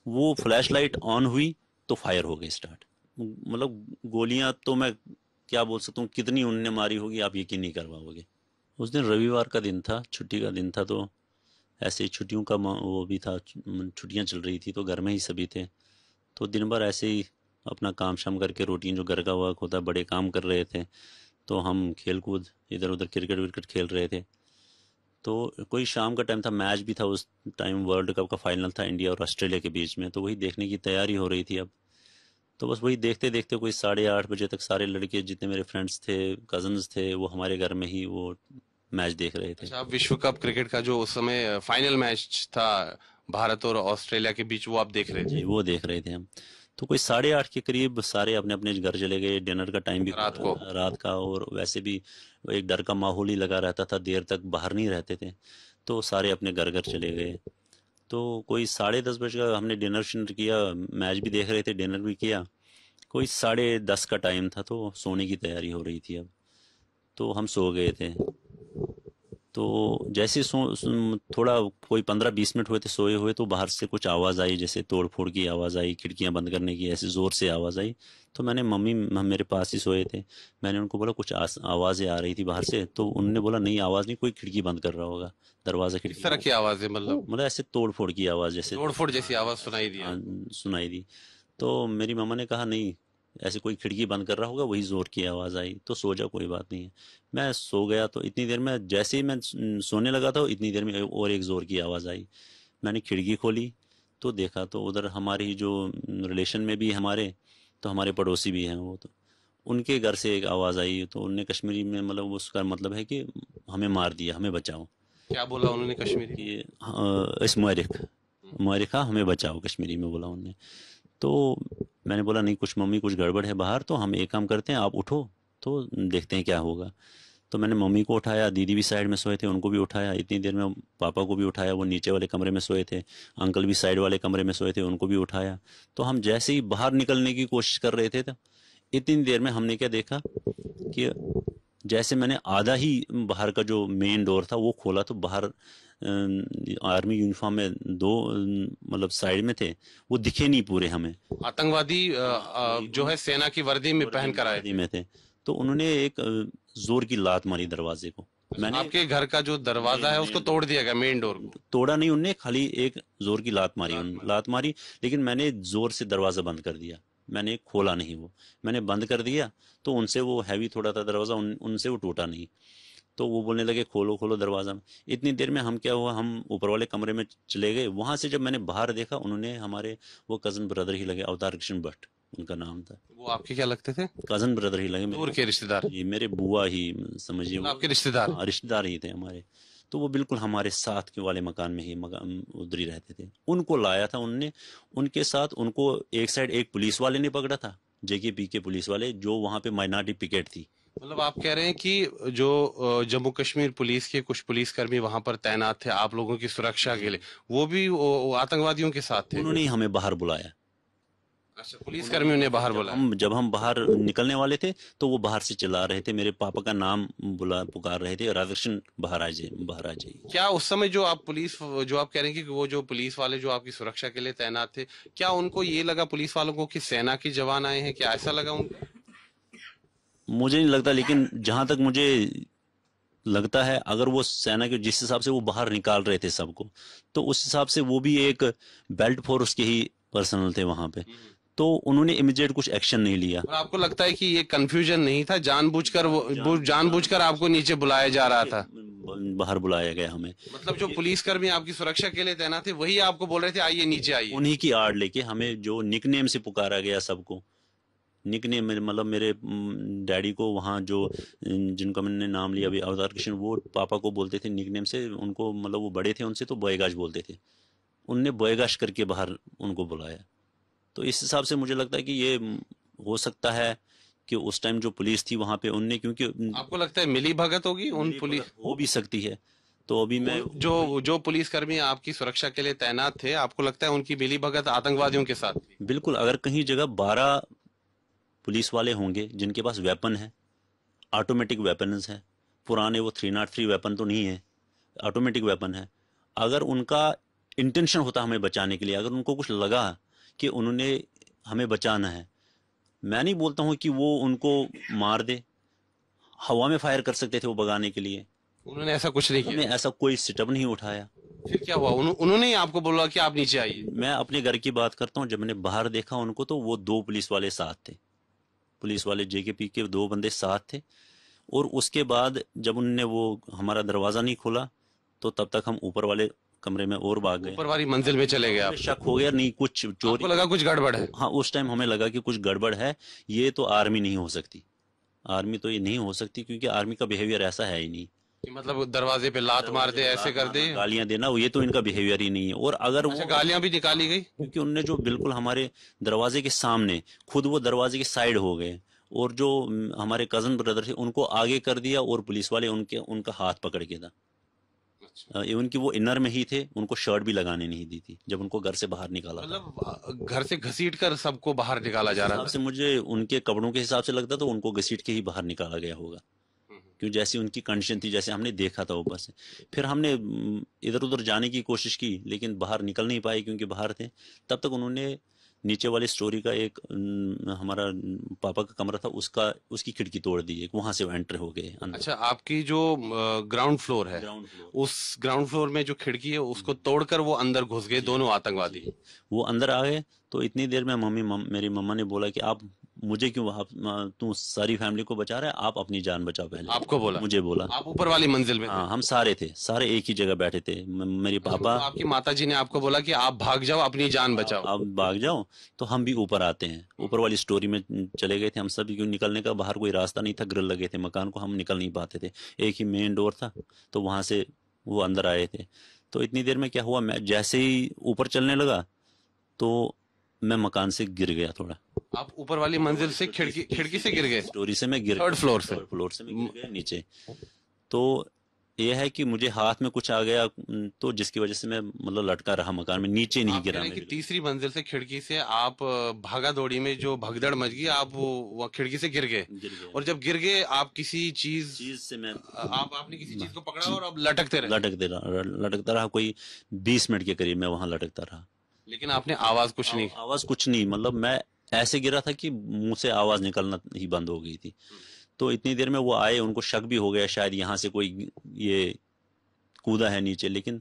वो flash light on हुई तो फायर हो गई स्टार्ट। मतलब गोलियां तो मैं क्या बोल सकता हूँ कितनी उनने मारी होगी, आप यकीन नहीं कर पाओगे। उस दिन रविवार का दिन था, छुट्टी का दिन था, तो ऐसे ही छुट्टियों का वो भी था, छुट्टियां चल रही थी तो घर में ही सभी थे। तो दिन भर ऐसे ही अपना काम शाम करके, रूटीन जो घर का वर्क होता है, बड़े काम कर रहे थे। तो हम खेल कूद इधर उधर क्रिकेट विकेट खेल रहे थे। तो कोई शाम का टाइम था, मैच भी था उस टाइम, वर्ल्ड कप का फाइनल था इंडिया और ऑस्ट्रेलिया के बीच में, तो वही देखने की तैयारी हो रही थी अब। तो बस वही देखते देखते कोई 8:30 बजे तक सारे लड़के जितने मेरे फ्रेंड्स थे, कजन्स थे, वो हमारे घर में ही वो मैच देख रहे थे। अच्छा, आप विश्व कप क्रिकेट का जो उस समय फाइनल मैच था भारत और ऑस्ट्रेलिया के बीच, वो आप देख रहे थे जी वो देख रहे थे हम। तो कोई 8:30 के करीब सारे अपने अपने घर चले गए, डिनर का टाइम भी रात को? रात का, और वैसे भी एक डर का माहौल ही लगा रहता था, देर तक बाहर नहीं रहते थे। तो सारे अपने घर घर चले गए। तो कोई 10:30 बजे का हमने डिनर शिनर किया, मैच भी देख रहे थे, डिनर भी किया। कोई 10:30 का टाइम था, तो सोने की तैयारी हो रही थी अब। तो हम सो गए थे। तो जैसे थोड़ा कोई 15-20 मिनट हुए थे सोए हुए, तो बाहर से कुछ आवाज़ आई, जैसे तोड़ फोड़ की आवाज़ आई, खिड़कियां बंद करने की ऐसे ज़ोर से आवाज़ आई। तो मैंने, मम्मी हम मेरे पास ही सोए थे, मैंने उनको बोला कुछ आवाज़ें आ रही थी बाहर से। तो उन्होंने बोला नहीं, आवाज़ नहीं, कोई खिड़की बंद कर रहा होगा, दरवाज़ा किस खिड़की। तरह की आवाज है, मतलब मतलब ऐसे तोड़ फोड़ की आवाज़ जैसे। तोड़फोड़ जैसी हाँ, आवाज सुनाई दी हाँ, आपको? सुनाई दी। तो मेरी मम्मा ने कहा नहीं, ऐसे कोई खिड़की बंद कर रहा होगा, वही जोर की आवाज़ आई, तो सो जा, कोई बात नहीं है। मैं सो गया। तो इतनी देर में, जैसे ही मैं सोने लगा था, इतनी देर में और एक जोर की आवाज़ आई। मैंने खिड़की खोली तो देखा, तो उधर हमारी जो रिलेशन में भी हमारे, तो हमारे पड़ोसी भी हैं वो, तो उनके घर से एक आवाज़ आई। तो उनने कश्मीरी में, मतलब उसका मतलब है कि हमें मार दिया, हमें बचाओ। क्या बोला उन्होंने कश्मीरी में? कि इस मुआरिखा, हमें बचाओ, कश्मीरी में बोला उनने। तो मैंने बोला नहीं, कुछ मम्मी कुछ गड़बड़ है बाहर, तो हम एक काम करते हैं, आप उठो तो देखते हैं क्या होगा। तो मैंने मम्मी को उठाया, दीदी भी साइड में सोए थे, उनको भी उठाया। इतनी देर में पापा को भी उठाया, वो नीचे वाले कमरे में सोए थे। अंकल भी साइड वाले कमरे में सोए थे, उनको भी उठाया। तो हम जैसे ही बाहर निकलने की कोशिश कर रहे थे, तो इतनी देर में हमने क्या देखा कि जैसे मैंने आधा ही बाहर का जो मेन डोर था वो खोला, तो बाहर आर्मी यूनिफॉर्म में दो मतलब साइड में थे, वो दिखे नहीं पूरे हमें। आतंकवादी हाँ वही, जो है सेना की वर्दी में वर्दी पहन कर आए वर्दी थे? में थे। तो उन्होंने एक जोर की लात मारी दरवाजे को। अच्छा, मैंने आपके घर का जो दरवाजा है उसको मेन डोर तोड़ दिया गया, मेन डोर को? तोड़ा नहीं उनने, खाली एक जोर की लात मारी, लात मारी? लात मारी। लेकिन मैंने जोर से दरवाजा बंद कर दिया, मैंने खोला नहीं वो, मैंने बंद कर दिया। तो उनसे वो हैवी थोड़ा था दरवाजा, उनसे वो टूटा नहीं। तो वो बोलने लगे खोलो खोलो दरवाजा। इतनी देर में हम क्या हुआ, हम ऊपर वाले कमरे में चले गए। वहां से जब मैंने बाहर देखा, उन्होंने हमारे वो कजन ब्रदर ही लगे, अवतार कृष्ण भट्ट उनका नाम था। वो आपके क्या लगते थे? कजन ब्रदर ही लगे मेरे। दूर के रिश्तेदार? जी मेरे बुआ ही समझिए मतलब वो। आपके रिश्तेदार? हाँ रिश्तेदार ही थे हमारे। तो वो बिल्कुल हमारे साथ के वाले मकान में ही, मकान उधर ही रहते थे। उनको लाया था उनने, उनके साथ उनको एक साइड एक पुलिस वाले ने पकड़ा था, जेकेपी के पुलिस वाले, जो वहां पे माइनॉरिटी पिकेट थी। मतलब आप कह रहे हैं कि जो जम्मू कश्मीर पुलिस के कुछ पुलिसकर्मी वहां पर तैनात थे आप लोगों की सुरक्षा के लिए, वो भी वो आतंकवादियों के साथ थे? उन्होंने ही हमें बाहर बुलाया। अच्छा, उन्होंने पुलिसकर्मियों ने बाहर बुलाया? जब हम बाहर निकलने वाले थे, तो वो बाहर से चिल्ला रहे थे, मेरे पापा का नाम बुला पुकार रहे थे, राधाकृष्ण बाहर आ जाइए, बाहर आ जाइए। क्या उस समय जो आप पुलिस, जो आप कह रहे हैं कि वो जो पुलिस वाले जो आपकी सुरक्षा के लिए तैनात थे, क्या उनको ये लगा पुलिस वालों को कि सेना के जवान आए हैं? क्या ऐसा लगा उनको? मुझे नहीं लगता, लेकिन जहां तक मुझे लगता है, अगर वो सेना के जिस हिसाब से वो बाहर निकाल रहे थे सबको, तो उस हिसाब से वो भी एक बेल्ट फोर्स के ही पर्सनल थे वहां पे। तो उन्होंने इमीडिएट कुछ एक्शन नहीं लिया। और आपको लगता है कि ये कंफ्यूजन नहीं था, जानबूझकर वो जानबूझकर आपको नीचे बुलाया जा रहा था? बाहर बुलाया गया हमें। मतलब जो पुलिसकर्मी आपकी सुरक्षा के लिए तैनात थे वही आपको बोल रहे थे आइए नीचे आइए? उन्हीं की आड़ लेके हमें जो निकनेम से पुकारा गया सबको, निकनेम मतलब मेरे डैडी को वहाँ जो जिनका मैंने नाम लिया अभी, अवतार कृष्ण, वो पापा को बोलते थे निकनेम से उनको, मतलब वो बड़े थे उनसे, तो बॉयगाश बोलते थे। उनने बॉयगाश करके बाहर उनको बुलाया। तो इस हिसाब से मुझे लगता है कि ये हो सकता है कि उस टाइम जो पुलिस थी वहां पे उनने, क्योंकि आपको लगता है मिली भगत होगी उन मिली पुलिस? भगत हो भी सकती है। तो अभी मैं जो पुलिसकर्मी आपकी सुरक्षा के लिए तैनात थे, आपको लगता है उनकी मिली भगत आतंकवादियों के साथ थी? बिल्कुल, अगर कहीं जगह 12 पुलिस वाले होंगे जिनके पास वेपन है, ऑटोमेटिक वेपन्स है, पुराने वो 303 वेपन तो नहीं है, ऑटोमेटिक वेपन है, अगर उनका इंटेंशन होता हमें बचाने के लिए, अगर उनको कुछ लगा कि उन्होंने हमें बचाना है, मैं नहीं बोलता हूँ कि वो उनको मार दे, हवा में फायर कर सकते थे वो भगाने के लिए। उन्होंने ऐसा कुछ नहीं उन्होंने किया? ऐसा कोई स्टेप नहीं उठाया। फिर क्या हुआ? उन्होंने ही आपको बोला कि आप नीचे आइए? मैं अपने घर की बात करता हूँ, जब मैंने बाहर देखा उनको तो वो दो पुलिस वाले साथ थे, पुलिस वाले जेकेपी के दो बंदे साथ थे। और उसके बाद जब उनने वो हमारा दरवाज़ा नहीं खोला तो तब तक हम ऊपर वाले कमरे में और भाग गए। ऊपर वाली मंजिल में चले गए आप? हमें शक हो गया, नहीं कुछ आपको चोरी, लगा कुछ गड़बड़ है? हाँ उस टाइम हमें लगा कि कुछ गड़बड़ है, ये तो आर्मी नहीं हो सकती, आर्मी तो ये नहीं हो सकती, क्योंकि आर्मी का बिहेवियर ऐसा है ही नहीं। कि मतलब दरवाजे पे लात मार दे, ऐसे कर दे? गालियां देना, ये तो इनका बिहेवियर ही नहीं है। और अगर अच्छा, वो, गालियां भी निकाली गई? क्योंकि उनने जो बिल्कुल हमारे दरवाजे के सामने, खुद वो दरवाजे के साइड हो गए, और जो हमारे कजन ब्रदर थे उनको आगे कर दिया, और पुलिस वाले उनके उनका हाथ पकड़ के था। इवन कि वो इनर में ही थे, उनको शर्ट भी लगाने नहीं दी थी जब उनको घर से बाहर निकाला था। मतलब घर से घसीट कर सबको बाहर निकाला जा रहा हिसाब था? से मुझे उनके कपड़ों के हिसाब से लगता तो उनको घसीट के ही बाहर निकाला गया होगा, क्यों जैसी उनकी कंडीशन थी, जैसे हमने देखा था ऊपर से। फिर हमने इधर उधर जाने की कोशिश की, लेकिन बाहर निकल नहीं पाए क्योंकि बाहर थे। तब तक उन्होंने नीचे वाली स्टोरी का एक हमारा पापा का कमरा था, उसका उसकी खिड़की तोड़ दी, एक वहां से एंटर हो गए अंदर। अच्छा, आपकी जो ग्राउंड फ्लोर है, ग्राउंड फ्लोर, उस ग्राउंड फ्लोर में जो खिड़की है उसको तोड़कर वो अंदर घुस गए दोनों आतंकवादी? वो अंदर आ गए। तो इतनी देर में मेरी मम्मा ने बोला कि आप मुझे क्यों, आप तू सारी फैमिली को बचा रहा है, आप अपनी जान बचाओ पहले। आपको बोला? मुझे बोला। आप ऊपर वाली मंजिल में थे? हाँ हम सारे थे, सारे एक ही जगह बैठे थे। मेरे तो पापा, आपकी माताजी ने आपको बोला कि आप भाग जाओ, अपनी जान बचाओ? आप भाग जाओ, तो हम भी ऊपर आते हैं। ऊपर वाली स्टोरी में चले गए थे हम सब, क्यों निकलने का बाहर कोई रास्ता नहीं था, ग्रिल लगे थे मकान को, हम निकल नहीं पाते थे, एक ही मेन डोर था, तो वहां से वो अंदर आए थे। तो इतनी देर में क्या हुआ, मैं जैसे ही ऊपर चलने लगा तो मैं मकान से गिर गया थोड़ा। आप ऊपर वाली मंजिल से खिड़की खिड़की से गिर गए? स्टोरी से मैं गिर, थर्ड फ्लोर से? थर्ड फ्लोर से मैं गिर गया नीचे। तो ये है कि मुझे हाथ में कुछ आ गया, तो जिसकी वजह से मैं मतलब लटका रहा मकान में, नीचे नहीं आप कह गिरा रहे मैं हैं कि बिल्कुल। तीसरी मंजिल से खिड़की से आप भागा दौड़ी में जो भगदड़ मच गई, आप वो खिड़की से गिर गए? गिर गया। और जब गिर गए आप किसी चीज चीज से मैं, आपने किसी चीज को पकड़ा और अब लटकते रहे? लटकता रहा कोई 20 मिनट के करीब मैं वहां लटकता रहा। लेकिन आपने आवाज कुछ नहीं? आवाज कुछ नहीं, मतलब मैं ऐसे गिरा था कि मुंह से आवाज निकलना ही बंद हो गई थी। तो इतनी देर में वो आए, उनको शक भी हो गया शायद यहाँ से कोई ये कूदा है नीचे, लेकिन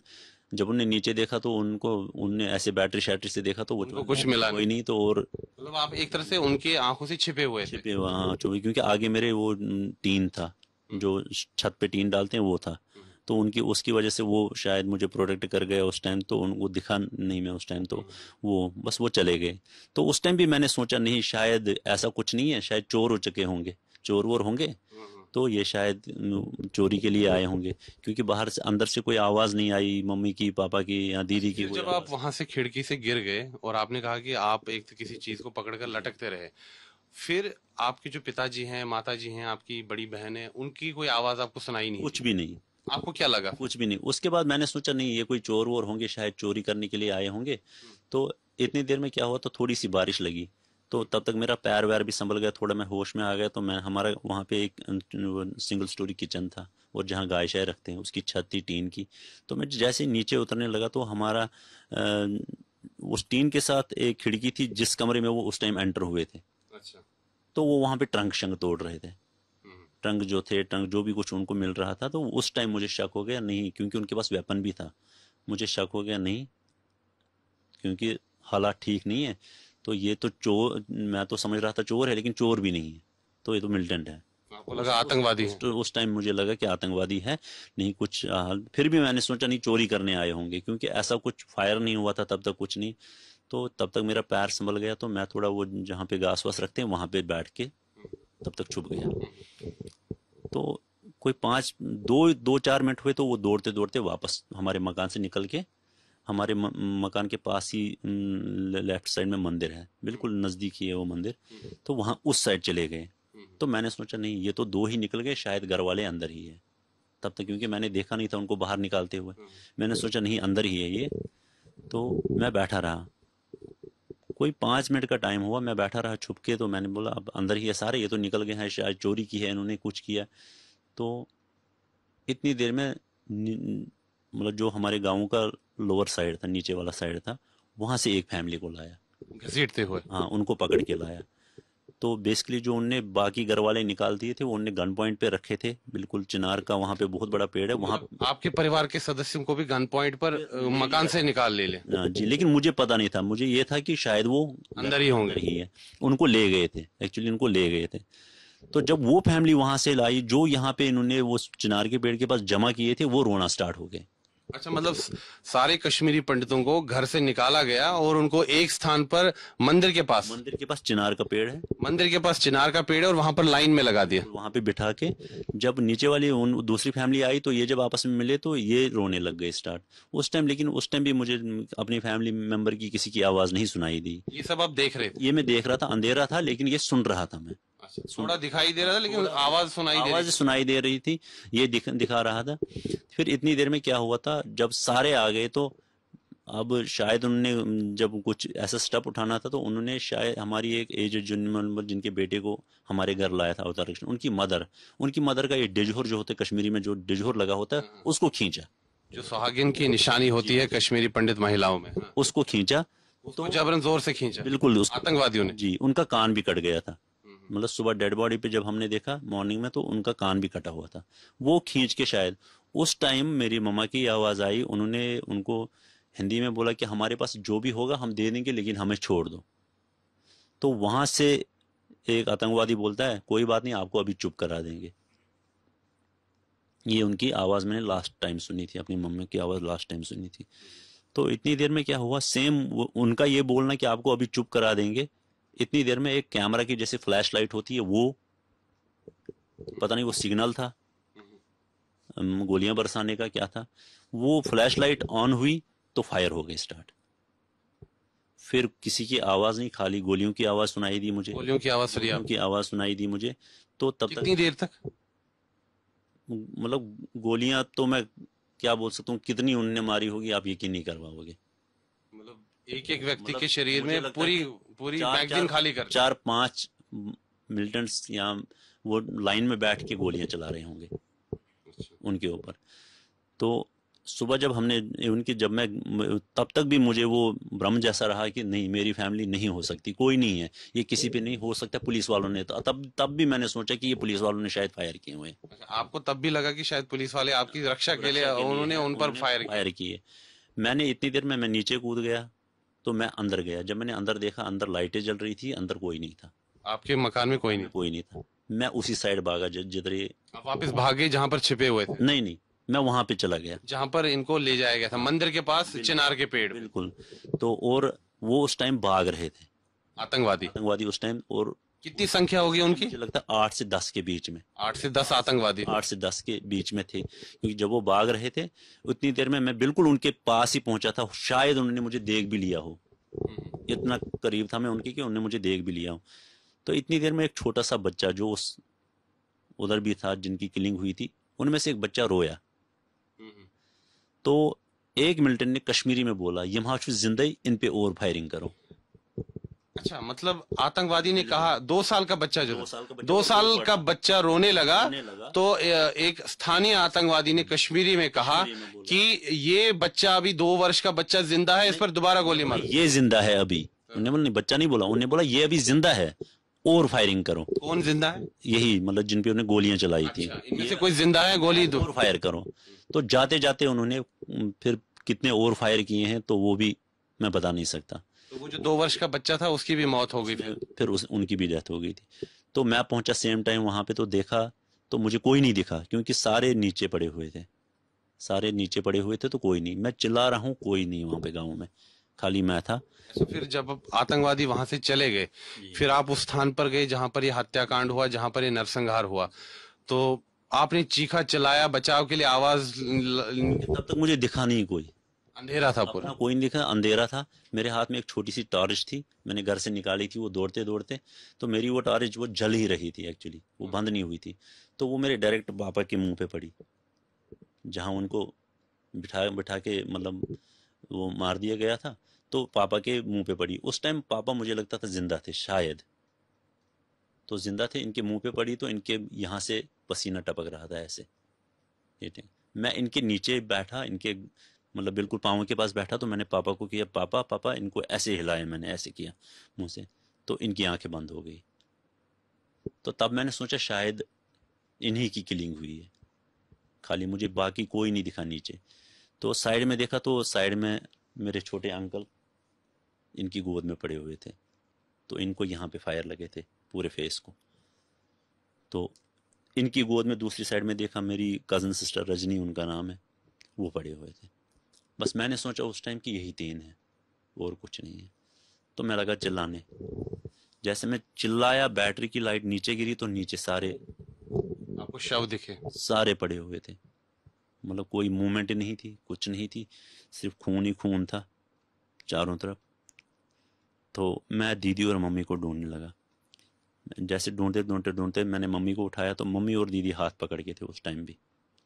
जब उन्हें नीचे देखा तो उनको, उनने ऐसे बैटरी शैटरी से देखा तो वो उनको कुछ मिला कोई नहीं। तो और मतलब आप एक तरह से उनकी आंखों से छिपे हुए थे? छिपे वहाँ चुपे, क्योंकि आगे मेरे वो टीन था, जो छत पे टीन डालते हैं वो था, तो उनकी उसकी वजह से वो शायद मुझे प्रोटेक्ट कर गए उस टाइम। तो उनको दिखा नहीं मैं उस टाइम, तो वो बस वो चले गए। तो उस टाइम भी मैंने सोचा नहीं, शायद ऐसा कुछ नहीं है, शायद चोर हो चुके होंगे, चोर वोर होंगे, तो ये शायद चोरी के लिए आए होंगे, क्योंकि बाहर से अंदर से कोई आवाज नहीं आई मम्मी की, पापा की या दीदी की। फिर जब आप वहां से खिड़की से गिर गए और आपने कहा कि आप एक किसी चीज को पकड़कर लटकते रहे, फिर आपके जो पिताजी हैं, माताजी हैं, आपकी बड़ी बहन है, उनकी कोई आवाज आपको सुनाई नहीं? कुछ भी नहीं, आपको क्या लगा? कुछ भी नहीं। उसके बाद मैंने सोचा नहीं, ये कोई चोर वोर होंगे, शायद चोरी करने के लिए आए होंगे। तो इतनी देर में क्या हुआ, तो थोड़ी सी बारिश लगी, तो तब तक मेरा पैर वैर भी संभल गया, थोड़ा मैं होश में आ गया। तो मैं, हमारा वहाँ पे एक सिंगल स्टोरी किचन था, और जहाँ गाय शाय रखते हैं उसकी छत थी टीन की। तो मैं जैसे ही नीचे उतरने लगा तो हमारा उस टीन के साथ एक खिड़की थी जिस कमरे में वो उस टाइम एंटर हुए थे। अच्छा। तो वो वहाँ पे ट्रंक शंक तोड़ रहे थे, ट्रंक जो थे, ट्रंक जो भी कुछ उनको मिल रहा था। तो उस टाइम मुझे शक हो गया, नहीं, क्योंकि उनके पास वेपन भी था, मुझे शक हो गया नहीं, क्योंकि हालात ठीक नहीं है। तो ये तो चोर, मैं तो समझ रहा था चोर है, लेकिन चोर भी नहीं है, तो ये तो मिलिटेंट है। आपको लगा आतंकवादी है? उस टाइम मुझे लगा कि आतंकवादी है, नहीं कुछ फिर भी मैंने सोचा नहीं चोरी करने आए होंगे, क्योंकि ऐसा कुछ फायर नहीं हुआ था तब तक, कुछ नहीं। तो तब तक मेरा पैर संभल गया, तो मैं थोड़ा वो जहाँ पे घास वास रखते हैं वहां पे बैठ के तब तक छुप गया। तो कोई 2-4 मिनट हुए, तो वो दौड़ते दौड़ते वापस हमारे मकान से निकल के, हमारे मकान के पास ही लेफ्ट साइड में मंदिर है, बिल्कुल नज़दीक ही है वो मंदिर, तो वहाँ उस साइड चले गए। तो मैंने सोचा नहीं, ये तो दो ही निकल गए, शायद घर वाले अंदर ही है तब तक, क्योंकि मैंने देखा नहीं था उनको बाहर निकालते हुए। मैंने सोचा नहीं, अंदर ही है ये। तो मैं बैठा रहा, कोई 5 मिनट का टाइम हुआ, मैं बैठा रहा छुप के। तो मैंने बोला अब अंदर ही है सारे, ये तो निकल गए हैं, शायद चोरी की है इन्होंने, कुछ किया। तो इतनी देर में मतलब जो हमारे गाँव का लोअर साइड था, नीचे वाला साइड था, वहां से एक फैमिली को लाया। घसीटते हुए। हाँ, उनको पकड़ के लाया। तो बेसिकली जो उनने बाकी घर वाले निकाल दिए थे वो उनने गन पॉइंट पे रखे थे, बिल्कुल चिनार का वहां पे बहुत बड़ा पेड़ है वहां। मतलब आपके परिवार के सदस्यों को भी गन पॉइंट पर मकान से निकाल ले जी, लेकिन मुझे पता नहीं था, मुझे ये था कि शायद वो अंदर ही होंगे। अंदर ही है। उनको ले गए थे, एक्चुअली उनको ले गए थे। तो जब वो फैमिली वहां से लाई, जो यहाँ पे इन्होंने वो चिनार के पेड़ के पास जमा किए थे, वो रोना स्टार्ट हो गए। अच्छा, मतलब सारे कश्मीरी पंडितों को घर से निकाला गया और उनको एक स्थान पर मंदिर के पास चिनार का पेड़ है, मंदिर के पास चिनार का पेड़ है और वहां पर लाइन में लगा दिया। वहां पे बिठा के जब नीचे वाली उन दूसरी फैमिली आई तो ये जब आपस में मिले तो ये रोने लग गए स्टार्ट उस टाइम। लेकिन उस टाइम भी मुझे अपनी फैमिली मेंबर की किसी की आवाज नहीं सुनाई दी। ये सब आप देख रहे थे? ये मैं देख रहा था, अंधेरा था, लेकिन ये सुन रहा था मैं। अच्छा, थोड़ा दिखाई दे रहा था लेकिन आवाज आवाज सुनाई दे रही थी, ये दिखा रहा था। फिर इतनी देर में क्या हुआ था, जब सारे आ गए तो अब शायद उन्होंने जब कुछ ऐसा स्टेप उठाना था तो उन्होंने शायद हमारी एक एज जिनके बेटे को हमारे घर लाया था अवतार कृष्ण, उनकी मदर का ये डिजोर जो होता है कश्मीरी में, जो डिजोर लगा होता है, उसको खींचा। जो सुहागिन की निशानी होती है कश्मीरी पंडित महिलाओं में, उसको खींचा तो जबरन जोर से खींचा बिल्कुल आतंकवादियों ने। जी, उनका कान भी कट गया था। मतलब सुबह डेड बॉडी पे जब हमने देखा मॉर्निंग में तो उनका कान भी कटा हुआ था। वो खींच के शायद उस टाइम मेरी मम्मा की आवाज आई, उन्होंने उनको हिंदी में बोला कि हमारे पास जो भी होगा हम दे देंगे, लेकिन हमें छोड़ दो। तो वहां से एक आतंकवादी बोलता है कोई बात नहीं, आपको अभी चुप करा देंगे। ये उनकी आवाज मैंने लास्ट टाइम सुनी थी, अपनी मम्मी की आवाज लास्ट टाइम सुनी थी। तो इतनी देर में क्या हुआ, सेम उनका ये बोलना कि आपको अभी चुप करा देंगे, इतनी देर में एक कैमरा की जैसे फ्लैश लाइट होती है, वो पता नहीं वो सिग्नल था गोलियां बरसाने का क्या था, वो फ्लैश लाइट ऑन हुई तो फायर हो गए स्टार्ट। फिर किसी की आवाज नहीं, खाली गोलियों की आवाज सुनाई दी मुझे, गोलियों की आवाज सुनी गोलियों की आवाज सुनाई दी मुझे। तो तब कितनी देर तक? मतलब गोलियां तो मैं क्या बोल सकता हूँ कितनी उनने मारी होगी, आप यकीन नहीं कर पाओगे। मतलब एक एक व्यक्ति मतलब के शरीर मुझे में लगता पूरी है कि पूरी चार मैगजीन चार खाली कर। 4-5 मिलिटेंट्स यहाँ वो लाइन में बैठ के गोलियां चला रहे होंगे उनके ऊपर। तो सुबह जब हमने उनकी जब मैं तब तक भी मुझे वो भ्रम जैसा रहा कि नहीं, मेरी फैमिली नहीं हो सकती, कोई नहीं है, ये किसी पे नहीं हो सकता, पुलिस वालों ने। तो तब भी मैंने सोचा कि ये पुलिस वालों ने शायद फायर किए हुए हैं। आपको तब भी लगा कि शायद पुलिस वाले आपकी रक्षा के लिए उन्होंने उन पर फायर किए। मैंने इतनी देर में मैं नीचे कूद गया, तो मैं अंदर गया। जब मैंने अंदर देखा, अंदर लाइटें जल रही थी, अंदर कोई नहीं था, आपके मकान में कोई नहीं था। मैं उसी साइड भागा जिधर ये, आप वापस भागे जहां पर छिपे हुए थे? नहीं, मैं वहां पे चला गया जहां पर इनको ले जाया गया था, मंदिर के पास चिनार के पेड़। बिल्कुल। तो और वो उस टाइम भाग रहे थे आतंकवादी उस टाइम। और कितनी संख्या होगी उनकी? मुझे लगता है 8 से 10 के बीच में, 8 से 10 आतंकवादी। 8 से 10 के बीच में थे, क्योंकि जब वो भाग रहे थे उतनी देर में मैं बिल्कुल उनके पास ही पहुंचा था। शायद उन्होंने मुझे देख भी लिया हो, इतना करीब था मैं उनके कि उन्होंने मुझे देख भी लिया हो। तो इतनी देर में एक छोटा सा बच्चा जो उधर भी था जिनकी किलिंग हुई थी, उनमें से एक बच्चा रोया। तो एक मिलिटेंट ने कश्मीरी में बोला, यम जिंदा इन पे और फायरिंग करो। अच्छा, मतलब आतंकवादी ने कहा 2 साल का बच्चा जो 2 वो साल का बच्चा रोने लगा। लगा। तो एक स्थानीय आतंकवादी ने कश्मीरी में कहा कि ये बच्चा अभी 2 वर्ष का बच्चा जिंदा है, इस पर दोबारा गोली मारो। ये जिंदा है अभी, उन्होंने बोला, नहीं बच्चा नहीं बोला, उन्होंने बोला ये अभी जिंदा है और फायरिंग करो। कौन जिंदा है? यही मतलब जिन पे उन्होंने गोलियां चलाई थी, इनमें से कोई जिंदा है, गोली दो और फायर करो। तो जाते जाते उन्होंने फिर कितने और फायर किए हैं तो वो भी मैं बता नहीं सकता। तो वो जो 2 वर्ष का बच्चा था उसकी भी मौत हो गई फिर उनकी भी डेथ हो गई थी। तो मैं पहुंचा सेम टाइम वहां पे, तो देखा तो मुझे कोई नहीं दिखा, क्योंकि सारे नीचे पड़े हुए थे, तो कोई नहीं। मैं चिल्ला रहा हूँ, कोई नहीं वहां पे गाँव में, खाली मैं था। अच्छा, फिर जब आतंकवादी वहां से चले गए, फिर आप उस स्थान पर गए जहां पर ये हत्याकांड हुआ, जहां पर ये नरसंहार हुआ, तो आपने चीखा चिल्लाया बचाव के लिए, आवाज तब तक मुझे दिखा नहीं कोई, अंधेरा था पूरा? कोई नहीं दिखा, अंधेरा था। मेरे हाथ में एक छोटी सी टॉर्च थी, मैंने घर से निकाली थी, वो दौड़ते दौड़ते, तो मेरी वो टॉर्च वो जल ही रही थी एक्चुअली, वो बंद नहीं हुई थी। तो वो मेरे डायरेक्ट पापा के मुंह पे पड़ी, जहां उनको बिठा बिठा के मतलब वो मार दिया गया था, तो पापा के मुंह पे पड़ी। उस टाइम पापा मुझे लगता था जिंदा थे शायद, तो जिंदा थे, इनके मुंह पे पड़ी तो इनके यहाँ से पसीना टपक रहा था ऐसे। मैं इनके नीचे बैठा, इनके मतलब बिल्कुल पाँव के पास बैठा तो मैंने पापा को किया, पापा पापा, इनको ऐसे हिलाया, मैंने ऐसे किया मुंह से, तो इनकी आंखें बंद हो गई। तो तब मैंने सोचा शायद इन्हीं की किलिंग हुई है, खाली मुझे बाकी कोई नहीं दिखा नीचे। तो साइड में देखा तो साइड में मेरे छोटे अंकल इनकी गोद में पड़े हुए थे, तो इनको यहाँ पे फायर लगे थे पूरे फेस को। तो इनकी गोद में दूसरी साइड में देखा, मेरी कज़न सिस्टर रजनी उनका नाम है, वो पड़े हुए थे। बस मैंने सोचा उस टाइम कि यही तीन है और कुछ नहीं है। तो मैं लगा चिल्लाने, जैसे मैं चिल्लाया बैटरी की लाइट नीचे गिरी तो नीचे सारे आपको शव दिखे? सारे पड़े हुए थे, मतलब कोई मूवमेंट नहीं थी, कुछ नहीं थी, सिर्फ खून ही खून था चारों तरफ। तो मैं दीदी और मम्मी को ढूंढने लगा। जैसे ढूंढते ढूंढते ढूंढते मैंने मम्मी को उठाया तो मम्मी और दीदी हाथ पकड़ के थे, उस टाइम भी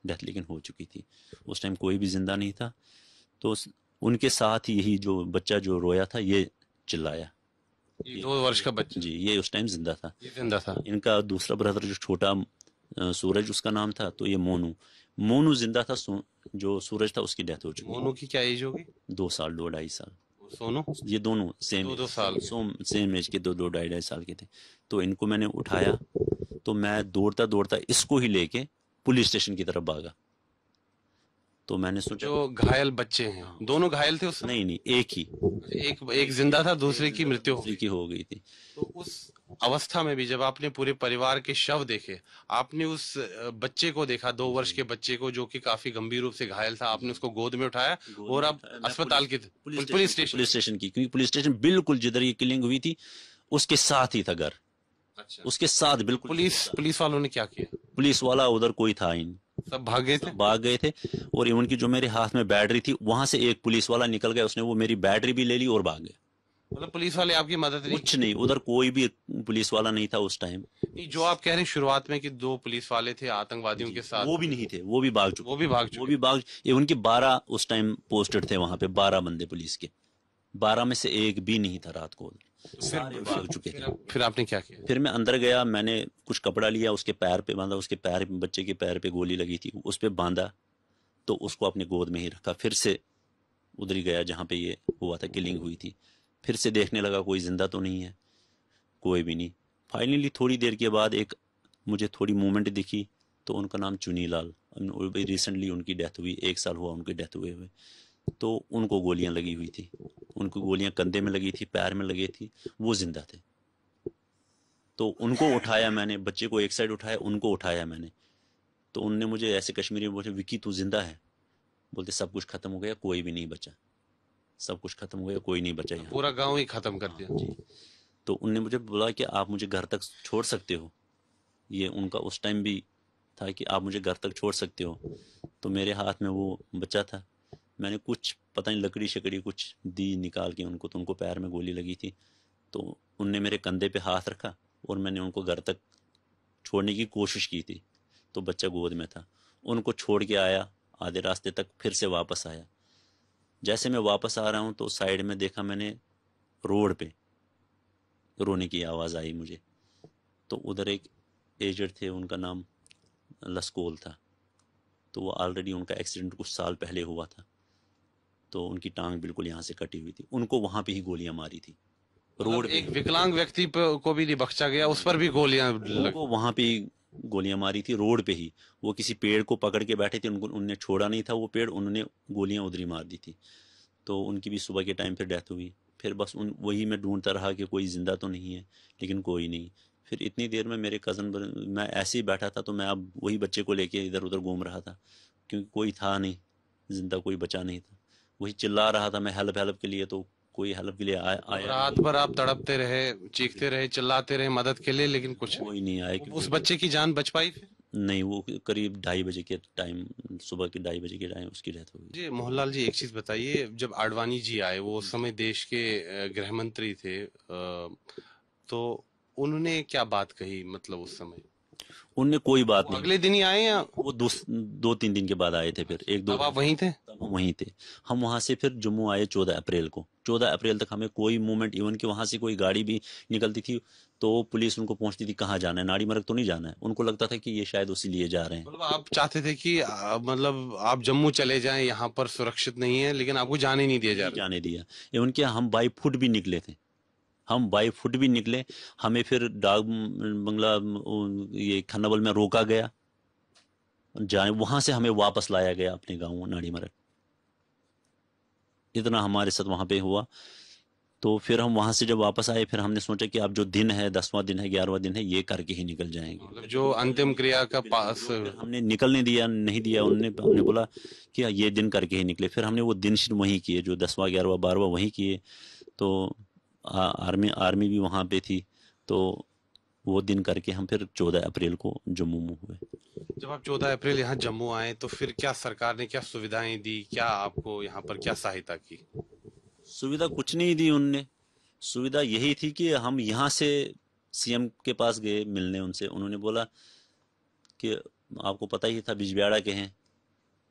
डेथ लेकिन हो चुकी थी, उस टाइम कोई भी जिंदा नहीं था। तो उनके साथ यही जो बच्चा जो रोया था ये चिल्लाया, ये 2 वर्ष का बच्चा? जी ये उस टाइम जिंदा था। ये जिंदा था? इनका दूसरा ब्रदर जो छोटा सूरज उसका नाम था, तो ये मोनू, मोनू जिंदा था। जो सूरज था उसकी डेथ हो चुकी मोनू की क्या एज होगी? 2 साल, 2 ढाई साल। सोनू? ये दोनों सेम 2-2 साल के? सेम एज के, 2 2 ढाई 2.5 साल के थे। तो इनको मैंने उठाया तो मैं दौड़ता दौड़ता इसको ही लेके पुलिस स्टेशन की तरफ भागा। तो मैंने सोचा, जो घायल बच्चे हैं दोनों घायल थे उस समय? नहीं नहीं, एक ही, एक एक जिंदा था, दूसरे की मृत्यु हो दूसरी गई। की हो गई थी। तो उस अवस्था में भी जब आपने पूरे परिवार के शव देखे, आपने उस बच्चे को देखा, 2 वर्ष के बच्चे को जो कि काफी गंभीर रूप से घायल था, आपने उसको गोद में उठाया और आप अस्पताल की पुलिस स्टेशन? पुलिस स्टेशन की, क्योंकि पुलिस स्टेशन बिल्कुल जिधर ये किलिंग हुई थी उसके साथ ही था घर, अच्छा। उसके साथ बिल्कुल। पुलिस वालों ने क्या किया? पुलिस वाला उधर कोई था ही नहीं, सब भाग गए थे? भाग गए थे। और इवन की जो मेरे हाथ में बैटरी थी वहां से एक पुलिस वाला निकल गया, उसने वो मेरी बैटरी भी ले ली और भाग गया। मतलब पुलिस वाले आपकी मदद नहीं? कुछ नहीं, उधर कोई भी पुलिस वाला नहीं था उस टाइम। नहीं, जो आप कह रहे हैं शुरुआत में कि 2 पुलिस वाले थे आतंकवादियों के साथ, वो भी नहीं थे, वो भी भाग चुके, वो भी भाग वो चुके? भी भाग, ये उनके 12 उस टाइम पोस्टेड थे वहां पे, 12 बंदे पुलिस के, 12 में से एक भी नहीं था रात को उधर, सारे भाग चुके थे। फिर आपने क्या किया? फिर मैं अंदर गया, मैंने कुछ कपड़ा लिया, उसके पैर पे बांधा, उसके पैर, बच्चे के पैर पे गोली लगी थी, उस पे बांधा, तो उसको अपने गोद में ही रखा। फिर से उधर ही गया जहाँ पे ये हुआ था, किलिंग हुई थी, फिर से देखने लगा कोई जिंदा तो नहीं है, कोई भी नहीं। फाइनली थोड़ी देर के बाद एक मुझे थोड़ी मूवमेंट दिखी, तो उनका नाम चुनी लाल, रिसेंटली उनकी डेथ हुई, 1 साल हुआ उनकी डेथ हुए हुए। तो उनको गोलियां लगी हुई थी, उनको गोलियां कंधे में लगी थी, पैर में लगी थी, वो जिंदा थे। तो उनको उठाया मैंने, बच्चे को एक साइड उठाया, उनको उठाया मैंने। तो उनने मुझे ऐसे कश्मीरी में बोले, विकी तू जिंदा है? बोलते सब कुछ खत्म हो गया, कोई भी नहीं बचा, सब कुछ खत्म हो गया, कोई नहीं बचा यहाँ। पूरा गांव ही खत्म कर दिया? जी। तो उनने मुझे बोला कि आप मुझे घर तक छोड़ सकते हो, ये उनका उस टाइम भी था कि आप मुझे घर तक छोड़ सकते हो। तो मेरे हाथ में वो बच्चा था, मैंने कुछ पता नहीं लकड़ी शकड़ी कुछ दी निकाल के उनको, तो उनको पैर में गोली लगी थी। तो उनने मेरे कंधे पे हाथ रखा और मैंने उनको घर तक छोड़ने की कोशिश की थी, तो बच्चा गोद में था। उनको छोड़ के आया, आधे रास्ते तक फिर से वापस आया। जैसे मैं वापस आ रहा हूँ तो साइड में देखा मैंने, रोड पे रोने की आवाज़ आई मुझे। तो उधर एक एजेड थे, उनका नाम लस्कोल था, तो वो ऑलरेडी उनका एक्सीडेंट कुछ साल पहले हुआ था, तो उनकी टांग बिल्कुल यहाँ से कटी हुई थी, उनको वहां पे ही गोलियां मारी थी रोड मतलब पे। एक विकलांग व्यक्ति को भी नहीं बख्शा गया, उस पर भी गोलियां उनको वहां पे ही गोलियां मारी थी रोड पे ही। वो किसी पेड़ को पकड़ के बैठे थे, उनको उनने छोड़ा नहीं था वो पेड़, उन्होंने गोलियां उधर ही मार दी थी। तो उनकी भी सुबह के टाइम पे डेथ हुई। फिर बस वही मैं ढूंढता रहा कि कोई जिंदा तो नहीं है, लेकिन कोई नहीं। फिर इतनी देर में मेरे कज़न, मैं ऐसे ही बैठा था, तो मैं अब वही बच्चे को लेके इधर उधर घूम रहा था, क्योंकि कोई था नहीं जिंदा, कोई बचा नहीं था। वही चिल्ला रहा था मैं हेल्प हेल्प के लिए, तो कोई हेल्प के लिए आया रात भर आप तड़पते रहे, चीखते रहे, चिल्लाते रहे मदद के लिए, लेकिन कुछ कोई नहीं आया। उस बच्चे की जान बच पाई फिर? नहीं, वो करीब 2:30 बजे के टाइम, सुबह के 2:30 बजे के टाइम उसकी डेथ हो गई। जी मोहनलाल जी, एक चीज बताइए, जब आडवाणी जी आए, वो उस समय देश के गृह मंत्री थे, तो उन्होंने क्या बात कही, मतलब उस समय? उनने कोई बात वो नहीं, अगले दिन ही आए या वो 2-3 दिन के बाद आए थे, फिर एक दो तब आप वहीं थे? तब हम वहीं थे। हम वहां से फिर जम्मू आए 14 अप्रैल को। 14 अप्रैल तक हमें कोई मूवमेंट, इवन कि वहां से कोई गाड़ी भी निकलती थी तो पुलिस उनको पूछती थी कहाँ जाना है, नाड़ी मरग तो नहीं जाना है। उनको लगता था कि ये शायद उसी लिए जा रहे हैं। मतलब आप चाहते थे कि मतलब आप जम्मू चले जाएं, यहाँ पर सुरक्षित नहीं है, लेकिन आपको जाने नहीं दिया जा नहीं रहा। जाने दिया। इवन कि हम बाई फुट भी निकले थे, हम बाई फुट भी निकले। हमें फिर डाक बंगला ये खन्नाबल में रोका गया, जाने वहां से हमें वापस लाया गया अपने गाँव नाड़ी मरग। इतना हमारे साथ वहां पे हुआ। तो फिर हम वहां से जब वापस आए, फिर हमने सोचा कि अब जो दिन है, 10वां दिन है, 11वां दिन है, ये करके ही निकल जाएंगे। मतलब जो अंतिम क्रिया का पास फिर हमने निकलने दिया नहीं दिया, उनने हमने बोला कि ये दिन करके ही निकले। फिर हमने वो दिन शुरू वहीं किए, जो 10वां 11वां 12वां वहीं किए। तो आर्मी आर्मी भी वहां पे थी, तो वो दिन करके हम फिर 14 अप्रैल को जम्मू में हुए। जब आप 14 अप्रैल यहाँ जम्मू आए तो फिर क्या सरकार ने क्या सुविधाएं दी, क्या आपको यहाँ पर क्या सहायता की? सुविधा कुछ नहीं दी उनने। सुविधा यही थी कि हम यहाँ से सीएम के पास गए मिलने उनसे। उन्होंने बोला कि आपको पता ही था बिजबियाड़ा के हैं,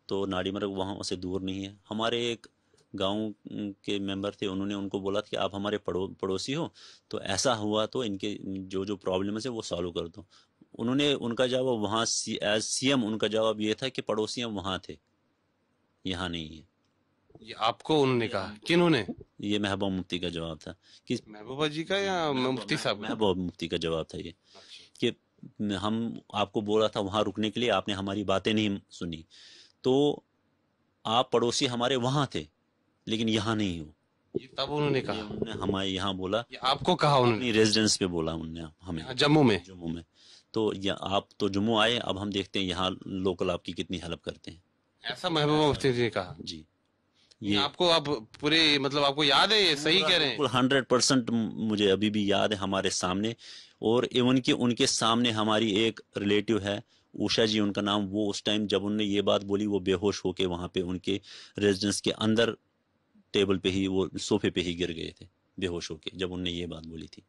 तो नाड़ी मरग वहाँ से दूर नहीं है। हमारे एक गांव के मेंबर थे, उन्होंने उनको बोला कि आप हमारे पड़ोसी हो, तो ऐसा हुआ तो इनके जो जो प्रॉब्लम्स है वो सॉल्व कर दो। उन्होंने उनका जवाब वहाँ एज सीएम उनका जवाब ये था कि पड़ोसी हम वहाँ थे, यहाँ नहीं है। ये आपको उन्होंने कहा, किन्होंने? ये महबूब मुफ्ती का जवाब था कि महबूबा जी का या मुफ्ती साहब का? महबूब मुफ्ती का जवाब था ये अच्छा। कि हम आपको बोला था वहाँ रुकने के लिए, आपने हमारी बातें नहीं सुनी, तो आप पड़ोसी हमारे वहाँ थे लेकिन यहाँ नहीं हो। ये तब उन्होंने ये कहा? उन्होंने हमारे यहाँ बोला, ये आपको कहा उन्होंने? अपनी रेजिडेंस पे बोला उनने हमें, यहाँ जम्मू में? जम्मू में। तो आप तो जम्मू आए, अब हम देखते हैं यहाँ लोकल आपकी कितनी हेल्प करते हैं। ऐसा महबूबा मुफ्ती जी ने कहा? जी। ये ये आपको आप पूरे मतलब आपको याद है, ये सही कह रहे हैं? बिल्कुल 100% मुझे अभी भी याद है हमारे सामने। और इवन कि उनके सामने हमारी एक रिलेटिव है, उषा जी उनका नाम, वो उस टाइम जब उन्होंने ये बात बोली वो बेहोश होके वहां पे उनके रेजिडेंस के अंदर टेबल पे ही, वो सोफे पे ही गिर गए थे बेहोश होके, जब उनने ये बात बोली थी।